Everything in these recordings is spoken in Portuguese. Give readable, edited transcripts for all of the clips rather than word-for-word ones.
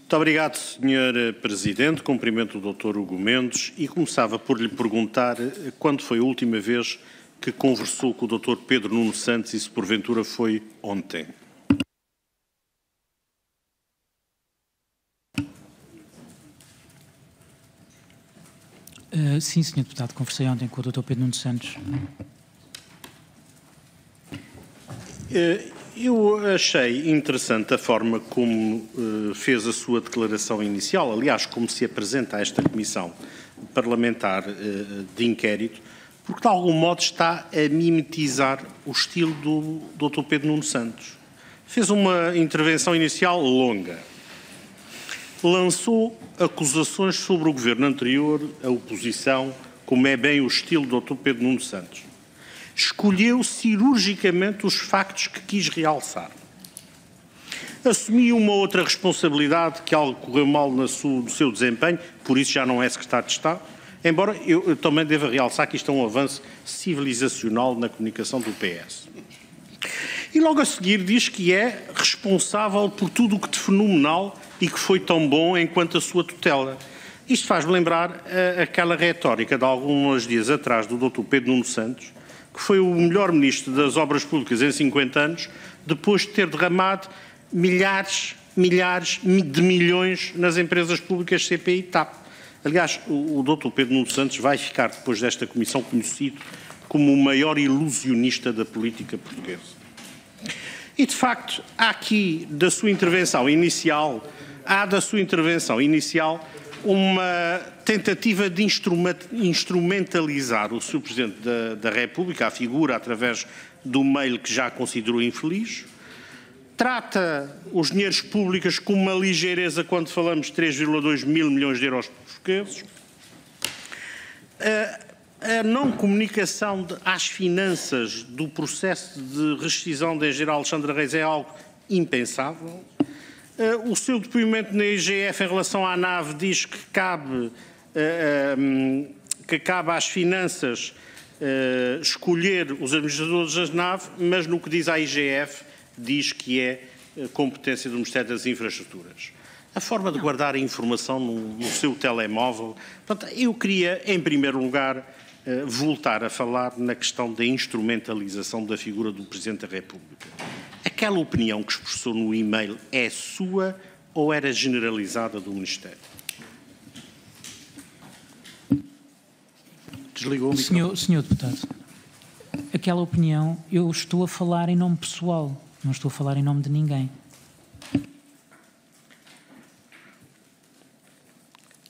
Muito obrigado, Sr. Presidente. Cumprimento o Dr. Hugo Mendes e começava por lhe perguntar quando foi a última vez que conversou com o Dr. Pedro Nuno Santos e se porventura foi ontem. Sim, Sr. Deputado, conversei ontem com o Dr. Pedro Nuno Santos. Eu achei interessante a forma como fez a sua declaração inicial, aliás, como se apresenta a esta Comissão Parlamentar de Inquérito, porque de algum modo está a mimetizar o estilo do Dr. Pedro Nuno Santos. Fez uma intervenção inicial longa, lançou acusações sobre o governo anterior, a oposição, como é bem o estilo do Dr. Pedro Nuno Santos. Escolheu cirurgicamente os factos que quis realçar. Assumiu uma outra responsabilidade, que algo correu mal no seu desempenho, por isso já não é Secretário de Estado, embora eu também deva realçar que isto é um avanço civilizacional na comunicação do PS. E logo a seguir diz que é responsável por tudo o que de fenomenal e que foi tão bom enquanto a sua tutela. Isto faz-me lembrar aquela retórica de alguns dias atrás do Dr. Pedro Nuno Santos, que foi o melhor Ministro das Obras Públicas em 50 anos, depois de ter derramado milhares de milhões nas empresas públicas CP e TAP. Aliás, o Dr. Pedro Nuno Santos vai ficar, depois desta comissão, conhecido como o maior ilusionista da política portuguesa. E, de facto, há aqui, da sua intervenção inicial, uma tentativa de instrumentalizar o Sr. Presidente da República, a figura, através do mail que já considerou infeliz, trata os dinheiros públicos com uma ligeireza quando falamos de 3,2 mil milhões de euros portugueses. A não comunicação às finanças do processo de rescisão da engenheira Alexandra Reis é algo impensável. O seu depoimento na IGF em relação à nave diz que cabe às finanças escolher os administradores da nave, mas no que diz à IGF diz que é competência do Ministério das Infraestruturas. A forma de guardar a informação no seu telemóvel. Portanto, eu queria, em primeiro lugar, voltar a falar na questão da instrumentalização da figura do Presidente da República. Aquela opinião que expressou no e-mail é sua ou era generalizada do Ministério? Desligou o microfone. Senhor Deputado, aquela opinião, eu estou a falar em nome pessoal, não estou a falar em nome de ninguém.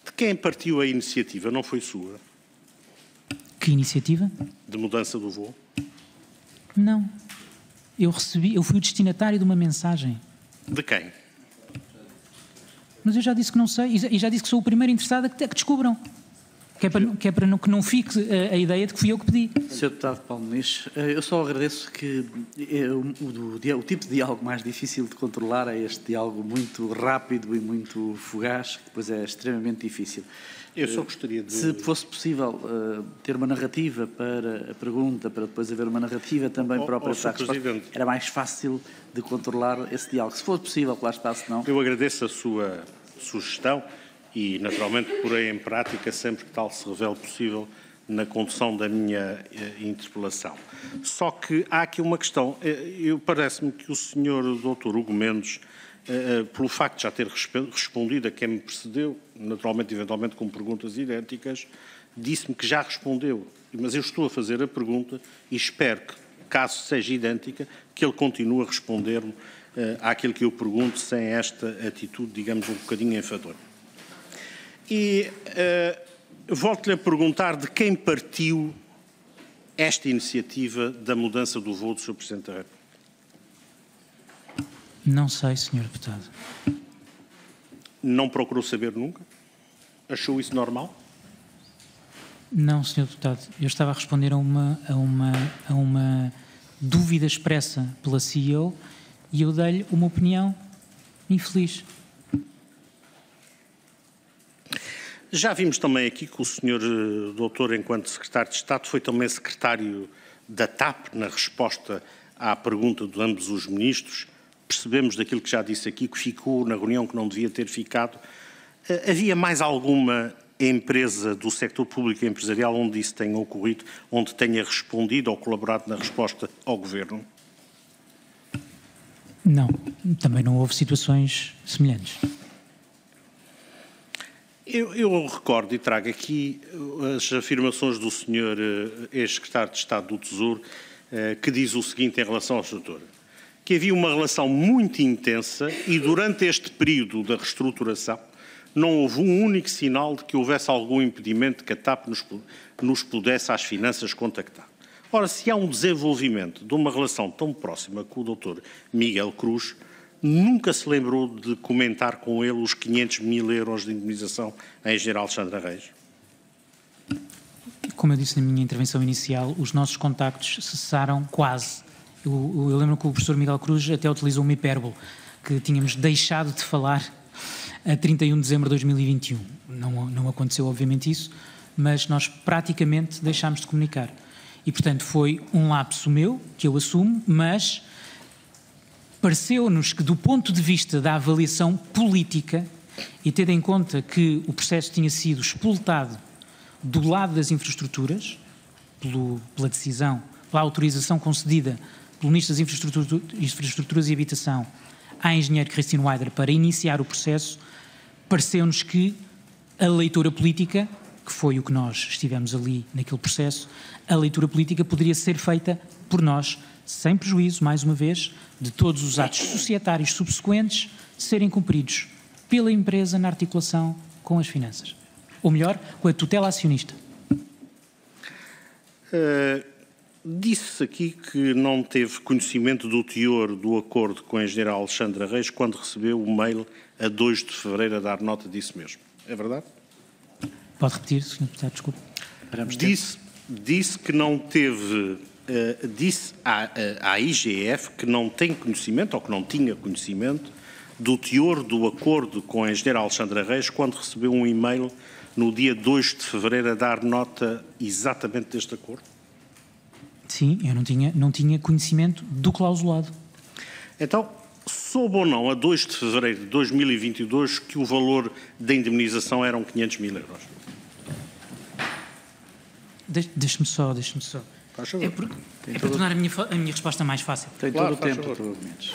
De quem partiu a iniciativa? Não foi sua? Que iniciativa? De mudança do voo? Não. Eu fui o destinatário de uma mensagem. De quem? Mas eu já disse que não sei e já disse que sou o primeiro interessado a que descubram. Que é para que não fique a ideia de que fui eu que pedi. Sr. Deputado Paulo Muniz, eu só agradeço que o tipo de diálogo mais difícil de controlar é este diálogo muito rápido e muito fugaz, que depois é extremamente difícil. Eu só gostaria de... Se fosse possível ter uma narrativa para a pergunta, para depois haver uma narrativa também própria para a resposta, era mais fácil de controlar esse diálogo. Se fosse possível, lá está, se não... Eu agradeço a sua sugestão e, naturalmente, porei em prática sempre que tal se revele possível na condução da minha interpelação. Só que há aqui uma questão. Parece-me que o Sr. Dr. Hugo Mendes, pelo facto de já ter respondido a quem me precedeu, naturalmente, eventualmente com perguntas idênticas, disse-me que já respondeu. Mas eu estou a fazer a pergunta e espero que, caso seja idêntica, que ele continue a responder-me àquilo que eu pergunto sem esta atitude, digamos, um bocadinho enfadora. E volto-lhe a perguntar de quem partiu esta iniciativa da mudança do voo do Sr. Presidente da República. Não sei, Sr. Deputado. Não procurou saber nunca? Achou isso normal? Não, Sr. Deputado. Eu estava a responder a uma dúvida expressa pela CEO e eu dei-lhe uma opinião infeliz. Já vimos também aqui que o Sr. Doutor, enquanto Secretário de Estado, foi também Secretário da TAP, na resposta à pergunta de ambos os ministros, percebemos daquilo que já disse aqui, que ficou na reunião que não devia ter ficado. Havia mais alguma empresa do sector público e empresarial onde isso tenha ocorrido, onde tenha respondido ou colaborado na resposta ao Governo? Não, também não houve situações semelhantes. Eu recordo e trago aqui as afirmações do Sr. ex-secretário de Estado do Tesouro, que diz o seguinte em relação ao setor: que havia uma relação muito intensa e durante este período da reestruturação não houve um único sinal de que houvesse algum impedimento de que a TAP nos pudesse às finanças contactar. Ora, se há um desenvolvimento de uma relação tão próxima com o Dr. Miguel Cruz, nunca se lembrou de comentar com ele os 500 mil euros de indemnização à engenheira Alexandra Reis? Como eu disse na minha intervenção inicial, os nossos contactos cessaram quase. Eu lembro que o professor Miguel Cruz até utilizou uma hipérbole, que tínhamos deixado de falar a 31 de dezembro de 2021. Não aconteceu, obviamente, isso, mas nós praticamente deixámos de comunicar. E, portanto, foi um lapso meu, que eu assumo, mas pareceu-nos que, do ponto de vista da avaliação política, e tendo em conta que o processo tinha sido espoltado do lado das infraestruturas, pela decisão, pela autorização concedida pelo Ministro das Infraestruturas e Habitação à engenheira Christine Weider para iniciar o processo, pareceu-nos que a leitura política, que foi o que nós estivemos ali naquele processo, a leitura política poderia ser feita por nós, sem prejuízo, mais uma vez, de todos os atos societários subsequentes serem cumpridos pela empresa na articulação com as finanças. Ou melhor, com a tutela acionista. Disse aqui que não teve conhecimento do teor do acordo com a engenheira Alexandra Reis quando recebeu o mail a 2 de fevereiro a dar nota disso mesmo. É verdade? Pode repetir, Sr. Deputado, desculpe. Disse que não teve, disse à IGF que não tem conhecimento, ou que não tinha conhecimento, do teor do acordo com a engenheira Alexandra Reis quando recebeu um e-mail no dia 2 de fevereiro a dar nota exatamente deste acordo? Sim, eu não tinha conhecimento do clausulado. Então, soube ou não, a 2 de fevereiro de 2022, que o valor da indemnização eram 500 mil euros? Deixe-me só. Faz favor. É para tornar a minha resposta mais fácil. Tem todo o tempo para argumentos.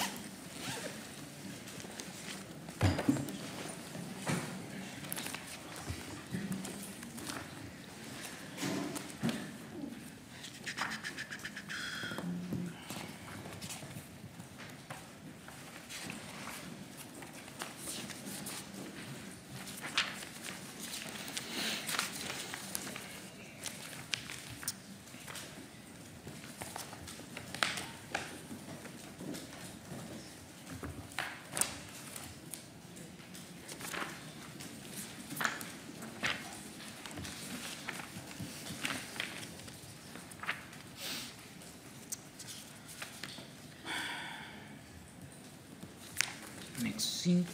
Anexo 5.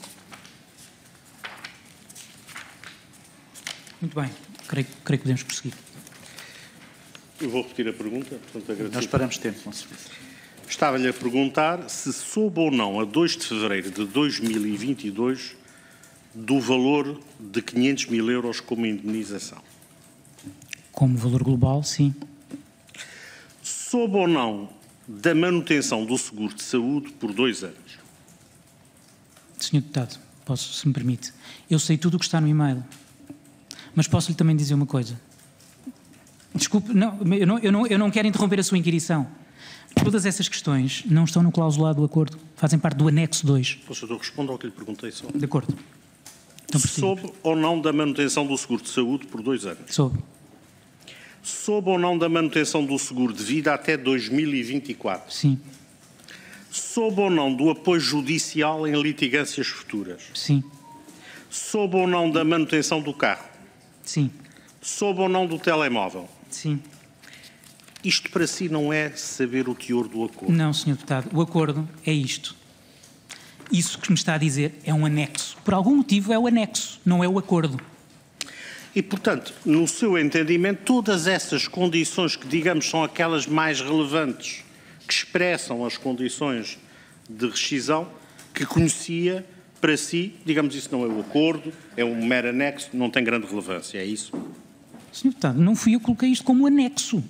Muito bem, creio que podemos prosseguir. Eu vou repetir a pergunta. Portanto, Nós paramos tempo, com certeza. Estava-lhe a perguntar se soube ou não, a 2 de fevereiro de 2022, do valor de 500 mil euros como indemnização. Como valor global, sim. Soube ou não da manutenção do seguro de saúde por 2 anos? Senhor Deputado, se me permite. Eu sei tudo o que está no e-mail, mas posso-lhe também dizer uma coisa. Desculpe, eu não quero interromper a sua inquirição. Todas essas questões não estão no clausulado do acordo, fazem parte do anexo 2. Posso responder ao que lhe perguntei só? De acordo. Então, soube ou não da manutenção do seguro de saúde por 2 anos? Soube. Soube ou não da manutenção do seguro de vida até 2024? Sim. Soube ou não do apoio judicial em litigâncias futuras? Sim. Soube ou não da manutenção do carro? Sim. Soube ou não do telemóvel? Sim. Isto para si não é saber o teor do acordo? Não, Sr. Deputado. O acordo é isto. Isso que me está a dizer é um anexo. Por algum motivo é o anexo, não é o acordo. E, portanto, no seu entendimento, todas essas condições que, digamos, são aquelas mais relevantes, que expressam as condições de rescisão que conhecia para si, digamos, isso não é o acordo, é um mero anexo, não tem grande relevância, é isso? Sr. Deputado, não fui eu que coloquei isto como anexo.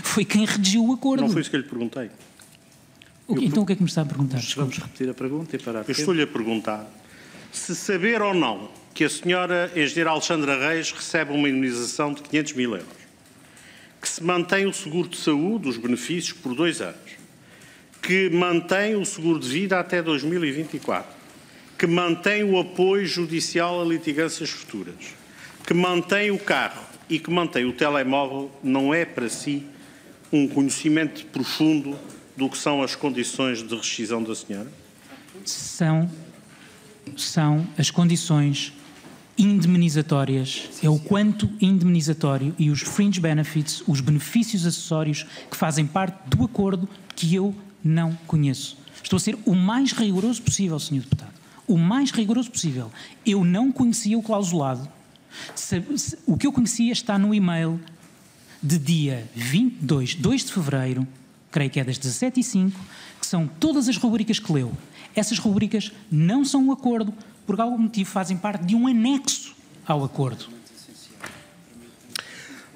Foi quem redigiu o acordo. Não foi isso que eu lhe perguntei. Então o que é que me está a perguntar? Vamos repetir a pergunta e parar. Eu estou-lhe a perguntar se saber ou não que a senhora engenheira Alexandra Reis recebe uma indemnização de 500 mil euros, que se mantém o seguro de saúde, os benefícios, por 2 anos, que mantém o seguro de vida até 2024, que mantém o apoio judicial a litigâncias futuras, que mantém o carro e que mantém o telemóvel, não é para si um conhecimento profundo do que são as condições de rescisão da senhora? São as condições indemnizatórias, é o quanto indemnizatório e os fringe benefits, os benefícios acessórios que fazem parte do acordo que eu não conheço. Estou a ser o mais rigoroso possível, Sr. Deputado. O mais rigoroso possível. Eu não conhecia o clausulado. O que eu conhecia está no e-mail de dia 2 de fevereiro, creio que é das 17h05, que são todas as rubricas que leu. Essas rubricas não são um acordo, por algum motivo fazem parte de um anexo ao acordo.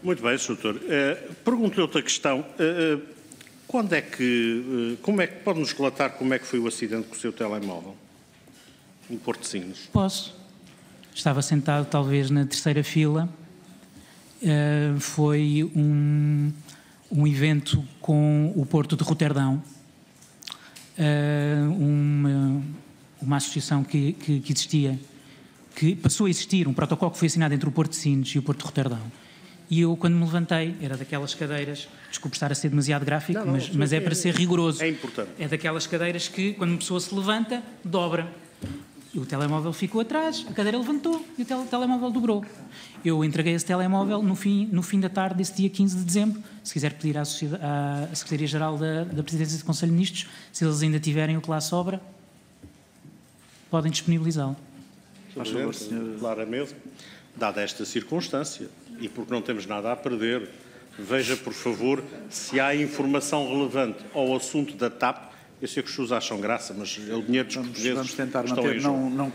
Muito bem, Sr. Doutor. Pergunto-lhe outra questão. Quando é que, pode-nos relatar como é que foi o acidente com o seu telemóvel? Em Porto de Sines? Posso. Estava sentado talvez na terceira fila. Foi um evento com o Porto de Roterdão. Uma associação que existia, que passou a existir, um protocolo que foi assinado entre o Porto de Sines e o Porto de Roterdão. E eu, quando me levantei, era daquelas cadeiras, desculpe estar a ser demasiado gráfico, mas é para ser rigoroso. É importante. É daquelas cadeiras que, quando uma pessoa se levanta, dobra. O telemóvel ficou atrás, a cadeira levantou e o telemóvel dobrou. Eu entreguei esse telemóvel no fim da tarde desse dia 15 de dezembro. Se quiser pedir à Secretaria-Geral da Presidência do Conselho de Ministros, se eles ainda tiverem o que lá sobra, podem disponibilizá-lo. Faz favor, senhor. Claramente, dada esta circunstância, e porque não temos nada a perder, veja, por favor, se há informação relevante ao assunto da TAP. Eu sei que os senhores acham graça, mas é o dinheiro dos portugueses. Vamos tentar estão manter, em jogo. não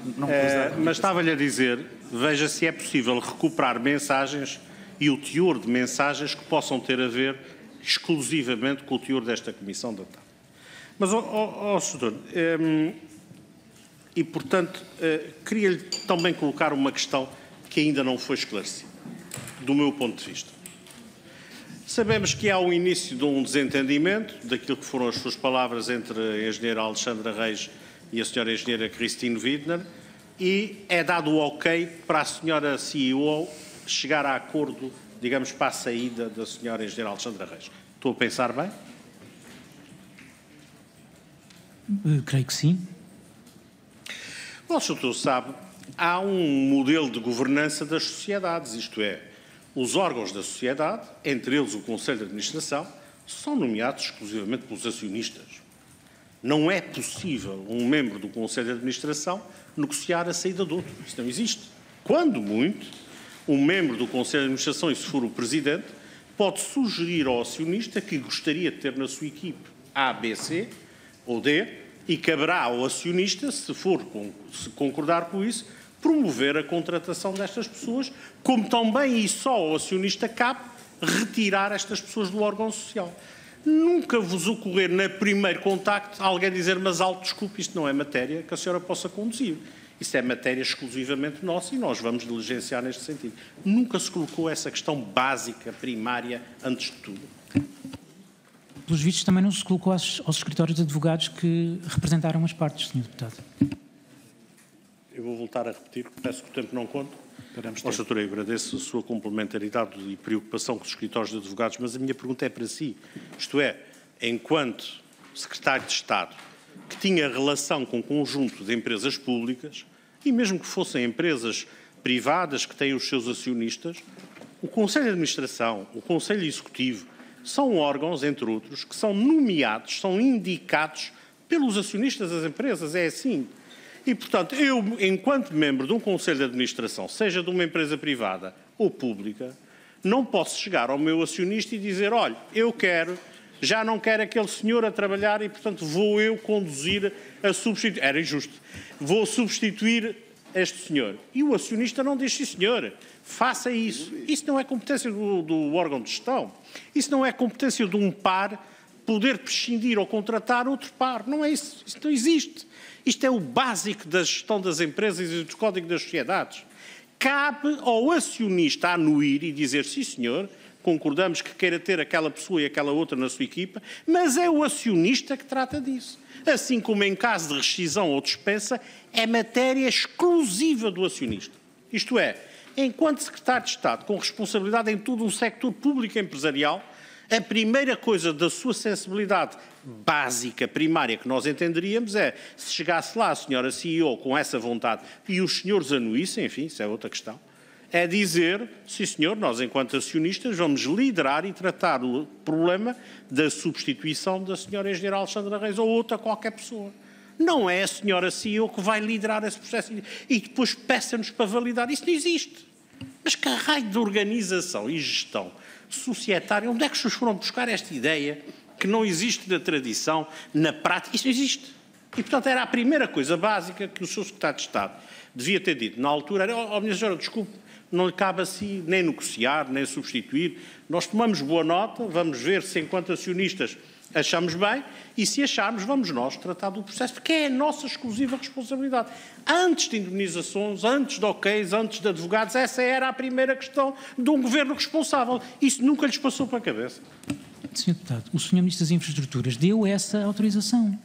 mas estava-lhe a dizer, veja se é possível recuperar mensagens e o teor de mensagens que possam ter a ver exclusivamente com o teor desta comissão da TAP. Mas, senhor, e portanto, queria-lhe também colocar uma questão que ainda não foi esclarecida, do meu ponto de vista. Sabemos que há o início de um desentendimento, daquilo que foram as suas palavras entre a engenheira Alexandra Reis e a senhora engenheira Christine Widner, e é dado o ok para a senhora CEO chegar a acordo, digamos, para a saída da senhora engenheira Alexandra Reis. Estou a pensar bem? Creio que sim. Bom, o senhor sabe, há um modelo de governança das sociedades, isto é, os órgãos da sociedade, entre eles o Conselho de Administração, são nomeados exclusivamente pelos acionistas. Não é possível um membro do Conselho de Administração negociar a saída de outro. Isso não existe. Quando muito, um membro do Conselho de Administração, e se for o Presidente, pode sugerir ao acionista que gostaria de ter na sua equipe A, B, C ou D, e caberá ao acionista, se concordar com isso, promover a contratação destas pessoas, como também e só ao acionista cabe retirar estas pessoas do órgão social. Nunca vos ocorrer, no primeiro contacto, alguém dizer, mas alto, desculpe, isto não é matéria que a senhora possa conduzir. Isso é matéria exclusivamente nossa e nós vamos diligenciar neste sentido. Nunca se colocou essa questão básica, primária, antes de tudo. Pelos vistos, também não se colocou aos escritórios de advogados que representaram as partes, Sr. Deputado. Eu vou voltar a repetir, peço que o tempo não conte. Doutor, eu agradeço a sua complementaridade e preocupação com os escritórios de advogados, mas a minha pergunta é para si. Isto é, enquanto Secretário de Estado, que tinha relação com um conjunto de empresas públicas, e mesmo que fossem empresas privadas que têm os seus acionistas, o Conselho de Administração, o Conselho Executivo, são órgãos, entre outros, que são nomeados, são indicados pelos acionistas das empresas, é assim. E, portanto, eu, enquanto membro de um Conselho de Administração, seja de uma empresa privada ou pública, não posso chegar ao meu acionista e dizer, olha, eu quero Já não quer aquele senhor a trabalhar e, portanto, vou eu conduzir a substituir. Era injusto. Vou substituir este senhor. E o acionista não diz, sim senhor, faça isso. Isso não é competência do órgão de gestão. Isso não é competência de um par poder prescindir ou contratar outro par. Não é isso. Isso não existe. Isto é o básico da gestão das empresas e do Código das Sociedades. Cabe ao acionista anuir e dizer, sim senhor, concordamos que queira ter aquela pessoa e aquela outra na sua equipa, mas é o acionista que trata disso. Assim como em caso de rescisão ou dispensa, é matéria exclusiva do acionista. Isto é, enquanto secretário de Estado com responsabilidade em todo um sector público empresarial, a primeira coisa da sua sensibilidade básica, primária, que nós entenderíamos é, se chegasse lá a senhora CEO com essa vontade e os senhores anuíssem, enfim, isso é outra questão, é dizer, sim senhor, nós enquanto acionistas vamos liderar e tratar o problema da substituição da senhora engenheira Alexandra Reis ou outra qualquer pessoa. Não é a senhora CEO que vai liderar esse processo e depois peça-nos para validar. Isso não existe. Mas que raio de organização e gestão societária, onde é que os senhores foram buscar esta ideia que não existe na tradição, na prática? Isso não existe. E, portanto, era a primeira coisa básica que o seu secretário de Estado devia ter dito. Na altura, era, minha senhora, desculpe, não lhe cabe assim nem negociar, nem substituir. Nós tomamos boa nota, vamos ver se enquanto acionistas achamos bem e se acharmos, vamos nós tratar do processo, porque é a nossa exclusiva responsabilidade. Antes de indemnizações, antes de OKs, antes de advogados, essa era a primeira questão de um governo responsável. Isso nunca lhes passou para a cabeça. Sr. Deputado, o Sr. Ministro das Infraestruturas deu essa autorização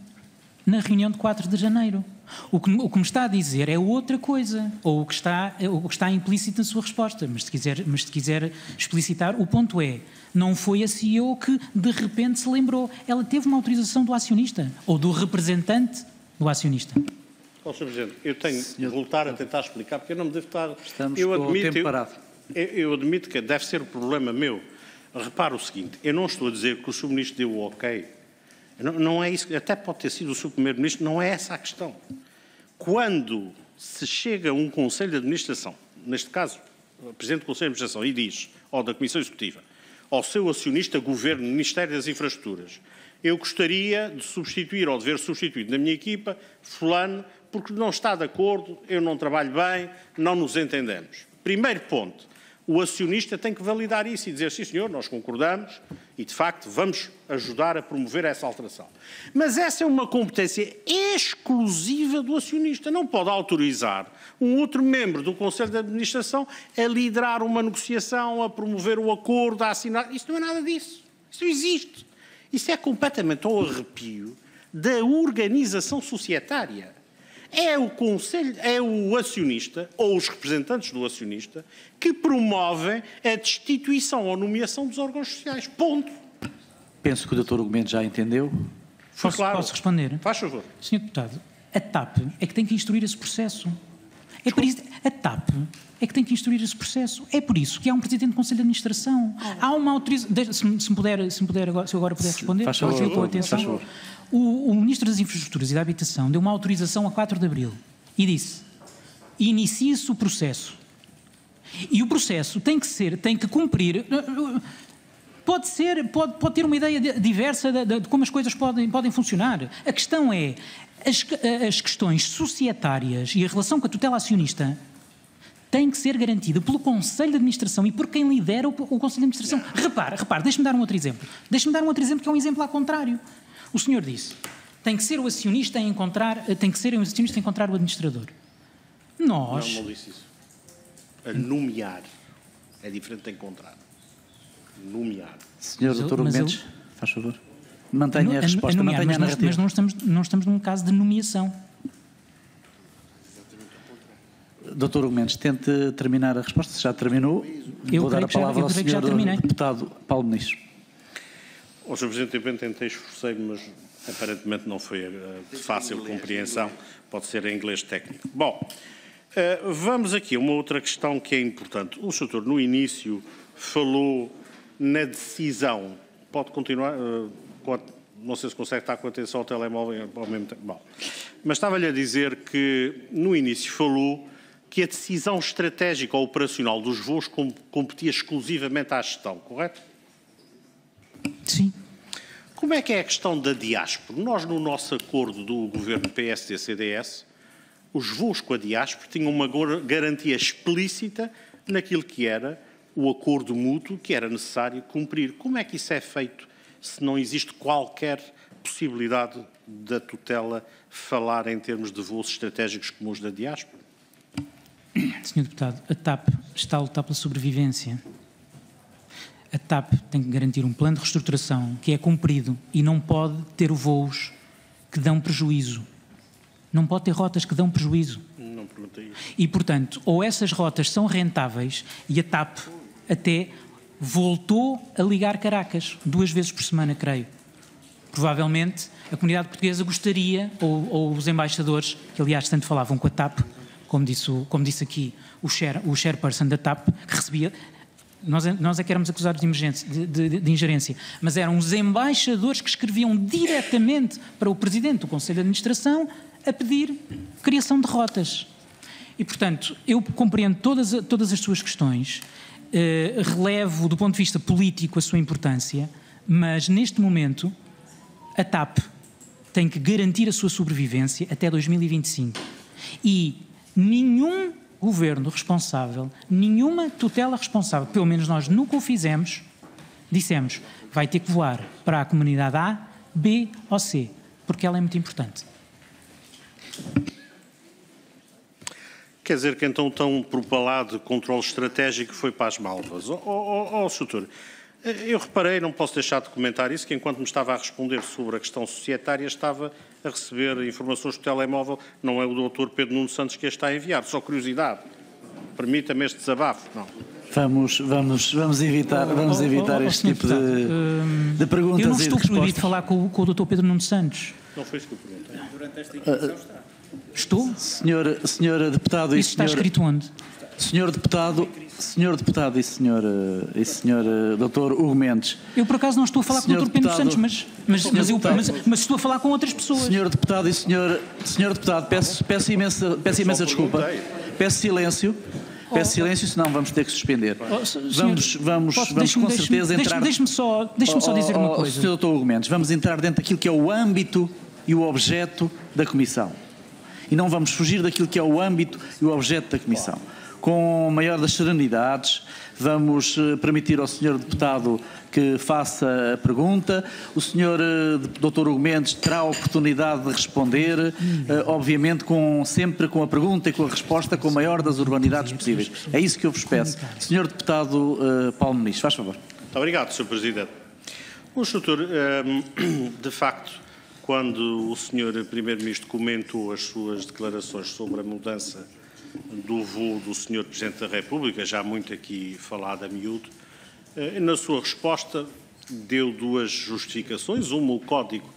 na reunião de 4 de janeiro. O que me está a dizer é outra coisa, ou o que está implícito na sua resposta, mas se quiser explicitar, o ponto é, não foi a CEO que de repente se lembrou, ela teve uma autorização do acionista, ou do representante do acionista. Sr. Presidente, eu tenho de voltar a tentar explicar, porque eu não me devo estar... Estamos com o tempo parado. Eu admito que deve ser o problema meu. Repara o seguinte, eu não estou a dizer que o Sr. Ministro deu o ok. Não é isso, até pode ter sido o Sr. Primeiro-Ministro, não é essa a questão. Quando se chega a um Conselho de Administração, neste caso, o Presidente do Conselho de Administração, e diz, ou da Comissão Executiva, ao seu acionista Governo, Ministério das Infraestruturas, eu gostaria de substituir ou de ver substituído na minha equipa fulano, porque não está de acordo, eu não trabalho bem, não nos entendemos. Primeiro ponto. O acionista tem que validar isso e dizer, sim senhor, nós concordamos e de facto vamos ajudar a promover essa alteração. Mas essa é uma competência exclusiva do acionista. Não pode autorizar um outro membro do Conselho de Administração a liderar uma negociação, a promover o acordo, a assinar. Isso não é nada disso. Isso não existe. Isso é completamente ao arrepio da organização societária. É o Conselho, é o acionista, ou os representantes do acionista, que promovem a destituição ou nomeação dos órgãos sociais. Ponto. Penso que o Dr. Gomes já entendeu. Posso responder? Faz favor. Sr. Deputado, a TAP é que tem que instruir esse processo. É por isso, a TAP é que tem que instruir esse processo. É por isso que há um Presidente do Conselho de Administração. Há uma autorização... Se eu agora puder responder, faz favor, com atenção. O Ministro das Infraestruturas e da Habitação deu uma autorização a 4 de abril e disse, inicie-se o processo. E o processo tem que cumprir... Pode ter uma ideia diversa de como as coisas podem funcionar. A questão é, as questões societárias e a relação com a tutela acionista tem que ser garantida pelo Conselho de Administração e por quem lidera o Conselho de Administração. Repare, deixe-me dar um outro exemplo. Que é um exemplo ao contrário. O senhor disse, tem que ser o acionista a encontrar o administrador. Não disse isso. A nomear. É diferente de encontrar. Nomear. Senhor Dr. Mendes, faz favor. Mantenha a resposta, mantenha a narrativa. Mas não estamos num caso de nomeação. Dr. Mendes, tente terminar a resposta. Se já terminou, vou dar a palavra ao Sr. Deputado Paulo Muniz. Sr. Presidente, eu tentei esforcei-me, mas aparentemente não foi de fácil compreensão. Pode ser em inglês técnico. Bom, vamos aqui a uma outra questão que é importante. O Sr. no início falou na decisão. Pode continuar? Não sei se consegue estar com atenção ao telemóvel ao mesmo tempo. Bom, mas estava-lhe a dizer que no início falou que a decisão estratégica ou operacional dos voos competia exclusivamente à gestão, correto? Sim. Como é que é a questão da diáspora? Nós, no nosso acordo do governo PSD-CDS, os voos com a diáspora tinham uma garantia explícita naquilo que era o acordo mútuo que era necessário cumprir. Como é que isso é feito se não existe qualquer possibilidade da tutela falar em termos de voos estratégicos como os da diáspora? Senhor Deputado, a TAP está a lutar pela sobrevivência. A TAP tem que garantir um plano de reestruturação que é cumprido e não pode ter voos que dão prejuízo. Não pode ter rotas que dão prejuízo. Não perguntei isso. E, portanto, ou essas rotas são rentáveis, e a TAP até voltou a ligar Caracas 2 vezes por semana, creio. Provavelmente a comunidade portuguesa gostaria, ou os embaixadores, que aliás tanto falavam com a TAP, como disse aqui o chairperson da TAP, que recebia... Nós é que éramos acusados de ingerência, mas eram os embaixadores que escreviam diretamente para o Presidente do Conselho de Administração a pedir criação de rotas. E, portanto, eu compreendo todas as suas questões, relevo do ponto de vista político a sua importância, mas neste momento a TAP tem que garantir a sua sobrevivência até 2025. E nenhum governo responsável, nenhuma tutela responsável, pelo menos nós nunca o fizemos, dissemos, vai ter que voar para a comunidade A, B ou C, porque ela é muito importante. Quer dizer que então tão propalado controle estratégico foi para as Malvas. Soutor, eu reparei, não posso deixar de comentar isso, que enquanto me estava a responder sobre a questão societária, estava a receber informações do telemóvel, não é o Dr. Pedro Nuno Santos que a está a enviar, só curiosidade. Permita-me este desabafo, não? Vamos evitar este tipo de perguntas. Eu não estou proibido de falar com o Dr. Pedro Nuno Santos. Não foi isso que eu perguntei. Durante esta inquisição está. Estou? Senhor Deputado e Isso está escrito onde? Senhor Deputado e Senhor Dr. Hugo Mendes. Eu, por acaso, não estou a falar com o Dr. Pedro Santos, mas estou a falar com outras pessoas. Senhor Deputado e Senhor Deputado, peço imensa desculpa. Peço silêncio, senão vamos ter que suspender. Vamos com certeza entrar... Deixe-me só dizer uma coisa. Senhor Dr. Hugo Mendes, vamos entrar dentro daquilo que é o âmbito e o objeto da Comissão. E não vamos fugir daquilo que é o âmbito e o objeto da Comissão. Com a maior das serenidades, vamos permitir ao Sr. Deputado que faça a pergunta. O Sr. Dr. Hugo Mendes terá a oportunidade de responder, obviamente sempre com a pergunta e com a resposta com a maior das urbanidades possíveis. É isso que eu vos peço. Sr. Deputado Paulo Muniz, faz favor. Muito obrigado, Sr. Presidente. Doutor, de facto, quando o Sr. Primeiro-Ministro comentou as suas declarações sobre a mudança do voo do Sr. Presidente da República, já muito aqui falado a miúdo, na sua resposta deu 2 justificações. Uma, o código,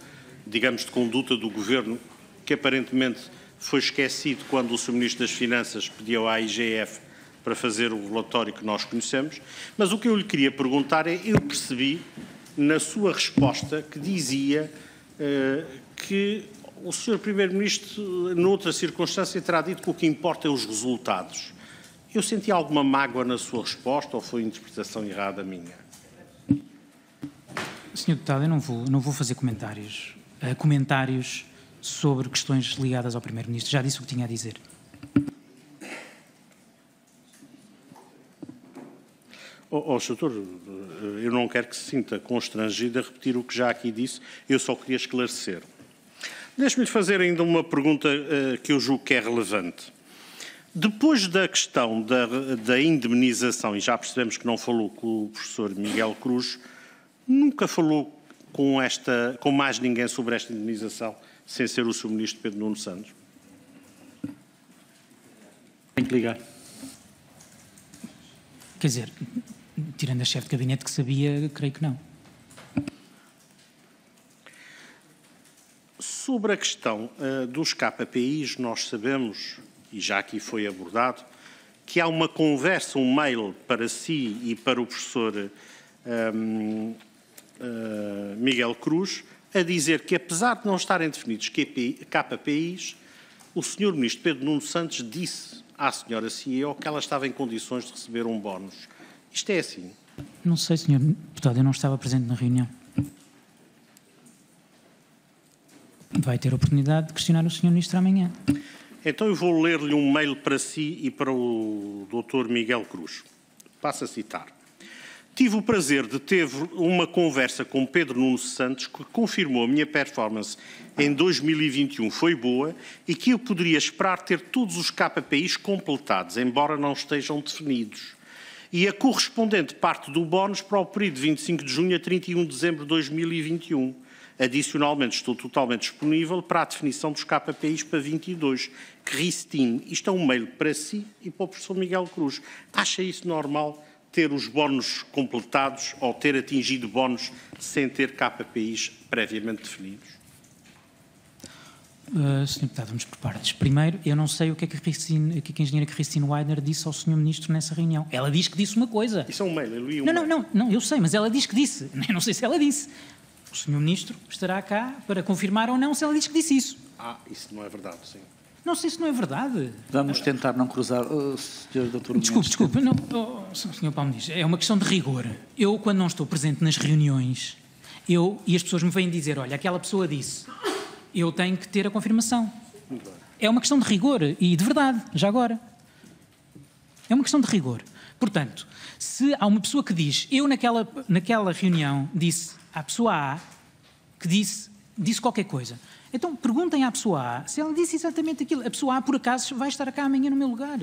digamos, de conduta do Governo, que aparentemente foi esquecido quando o Sr. Ministro das Finanças pediu à IGF para fazer o relatório que nós conhecemos. Mas o que eu lhe queria perguntar é, eu percebi na sua resposta que dizia que o Sr. Primeiro-Ministro, noutra circunstância, terá dito que o que importa é os resultados. Eu senti alguma mágoa na sua resposta ou foi interpretação errada minha? Sr. Deputado, eu não vou fazer comentários sobre questões ligadas ao Primeiro-Ministro. Já disse o que tinha a dizer. Doutor, eu não quero que se sinta constrangido a repetir o que já aqui disse, eu só queria esclarecer. Deixe-me fazer ainda uma pergunta que eu julgo que é relevante. Depois da questão da indemnização, e já percebemos que não falou com o professor Miguel Cruz, nunca falou com mais ninguém sobre esta indemnização, sem ser o Sr. Ministro Pedro Nuno Santos? Tem que ligar. Quer dizer, tirando a chefe de gabinete que sabia, creio que não. Sobre a questão dos KPIs, nós sabemos, e já aqui foi abordado, que há uma conversa, um mail para si e para o professor Miguel Cruz, a dizer que, apesar de não estarem definidos KPIs, o Sr. Ministro Pedro Nuno Santos disse à Sra. CEO que ela estava em condições de receber um bónus. Isto é assim? Não sei, Sr. Deputado, eu não estava presente na reunião. vai ter a oportunidade de questionar o Sr. Ministro amanhã. Então eu vou ler-lhe um mail para si e para o Dr. Miguel Cruz. Passo a citar. Tive o prazer de ter uma conversa com Pedro Nuno Santos que confirmou a minha performance em 2021 foi boa e que eu poderia esperar ter todos os KPIs completados, embora não estejam definidos. E a correspondente parte do bónus para o período de 25 de junho a 31 de dezembro de 2021. Adicionalmente, estou totalmente disponível para a definição dos KPIs para 22. Cristine, isto é um mail para si e para o professor Miguel Cruz. Acha isso normal? Ter os bónus completados ou ter atingido bónus sem ter KPIs previamente definidos? Sr. Deputado, vamos por partes. Primeiro, eu não sei o que é que a engenheira Christine Weidner disse ao Sr. Ministro nessa reunião. Ela diz que disse uma coisa. Isso é um mail, eu li um mail. Não, eu sei, mas ela diz que disse. Eu não sei se ela disse. O Sr. Ministro estará cá para confirmar ou não se ela diz que disse isso. Isso não é verdade, sim. Não sei se não é verdade. Vamos tentar não cruzar... Sr. Dr. Desculpe. Não, Sr. Paulo Ministro, é uma questão de rigor. Eu, quando não estou presente nas reuniões, e as pessoas me vêm dizer, olha, aquela pessoa disse, eu tenho que ter a confirmação. É uma questão de rigor e de verdade, já agora. É uma questão de rigor. Portanto, se há uma pessoa que diz, eu naquela reunião disse à pessoa A que disse qualquer coisa, então perguntem à pessoa A se ela disse exatamente aquilo. A pessoa A, por acaso, vai estar cá amanhã no meu lugar.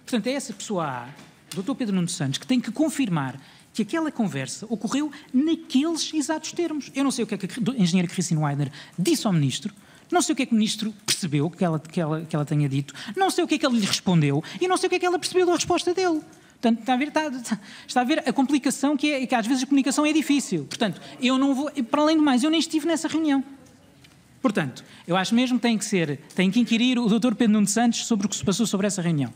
Portanto, é essa pessoa A, Dr. Pedro Nuno Santos, que tem que confirmar que aquela conversa ocorreu naqueles exatos termos. Eu não sei o que é que a engenheira Christine Weidner disse ao Ministro, não sei o que é que o Ministro percebeu que ela tenha dito, não sei o que é que ele lhe respondeu e não sei o que é que ela percebeu da resposta dele. Portanto, está a ver a complicação que às vezes a comunicação é difícil. Portanto, eu não vou... Para além do mais, eu nem estive nessa reunião. Portanto, eu acho mesmo que tem que inquirir o Dr. Pedro Nuno Santos sobre o que se passou sobre essa reunião.